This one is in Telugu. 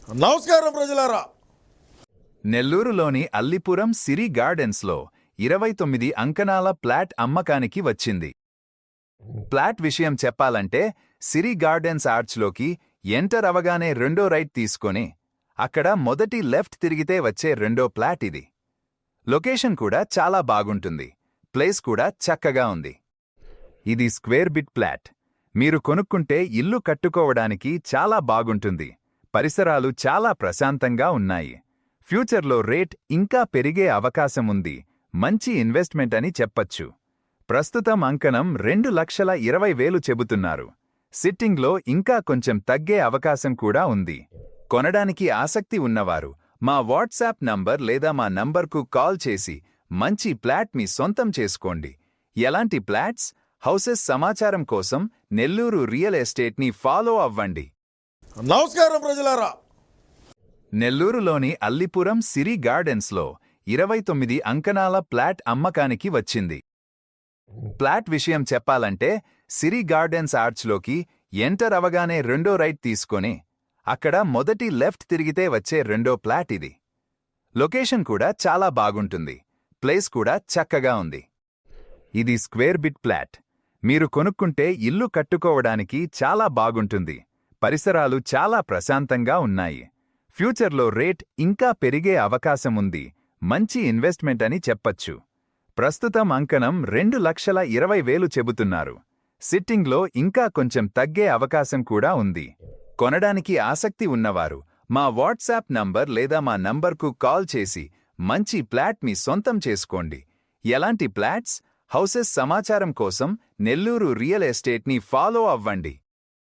నమస్కారం ప్రజలారా. నెల్లూరులోని అల్లిపురం సిరి గార్డెన్స్లో 29 అంకణాల ప్లాట్ అమ్మకానికి వచ్చింది. ప్లాట్ విషయం చెప్పాలంటే సిరి గార్డెన్స్ ఆర్చ్లోకి ఎంటర్ అవగానే రెండో రైట్ తీసుకొని అక్కడ మొదటి లెఫ్ట్ తిరిగితే వచ్చే రెండో ప్లాట్ ఇది. లొకేషన్ కూడా చాలా బాగుంటుంది, ప్లేస్ కూడా చక్కగా ఉంది. ఇది స్క్వేర్ బిట్ ప్లాట్. మీరు కొనుక్కుంటే ఇల్లు కట్టుకోవడానికి చాలా బాగుంటుంది. పరిసరాలు చాలా ప్రశాంతంగా ఉన్నాయి. ఫ్యూచర్లో రేట్ ఇంకా పెరిగే అవకాశం ఉంది. మంచి ఇన్వెస్ట్మెంట్ అని చెప్పచ్చు. ప్రస్తుతం అంకణం 2,20,000 చెబుతున్నారు. సిట్టింగ్లో ఇంకా కొంచెం తగ్గే అవకాశం కూడా ఉంది. కొనడానికి ఆసక్తి ఉన్నవారు మా వాట్సాప్ నంబర్ లేదా మా నంబర్కు కాల్ చేసి మంచి ప్లాట్ మీ సొంతం చేసుకోండి. ఎలాంటి ప్లాట్స్, హౌసెస్ సమాచారం కోసం నెల్లూరు రియల్ ఎస్టేట్ని ఫాలో అవ్వండి. నమస్కారం ప్రజలారా. నెల్లూరులోని అల్లిపురం సిరి గార్డెన్స్లో 29 అంకణాల ప్లాట్ అమ్మకానికి వచ్చింది. ప్లాట్ విషయం చెప్పాలంటే సిరి గార్డెన్స్ ఆర్చ్లోకి ఎంటర్ అవగానే రెండో రైట్ తీసుకొని అక్కడ మొదటి లెఫ్ట్ తిరిగితే వచ్చే రెండో ప్లాట్ ఇది. లొకేషన్ కూడా చాలా బాగుంటుంది, ప్లేస్ కూడా చక్కగా ఉంది. ఇది స్క్వేర్ బిట్ ప్లాట్. మీరు కొనుక్కుంటే ఇల్లు కట్టుకోవడానికి చాలా బాగుంటుంది. పరిసరాలు చాలా ప్రశాంతంగా ఉన్నాయి. ఫ్యూచర్లో రేట్ ఇంకా పెరిగే అవకాశం ఉంది. మంచి ఇన్వెస్ట్మెంట్ అని చెప్పచ్చు. ప్రస్తుతం అంకణం 2,20,000 చెబుతున్నారు. సిట్టింగ్లో ఇంకా కొంచెం తగ్గే అవకాశం కూడా ఉంది. కొనడానికి ఆసక్తి ఉన్నవారు మా వాట్సాప్ నంబర్ లేదా మా నంబర్కు కాల్ చేసి మంచి ప్లాట్ మీ సొంతం చేసుకోండి. ఎలాంటి ప్లాట్స్, హౌసెస్ సమాచారం కోసం నెల్లూరు రియల్ ఎస్టేట్ని ఫాలో అవ్వండి.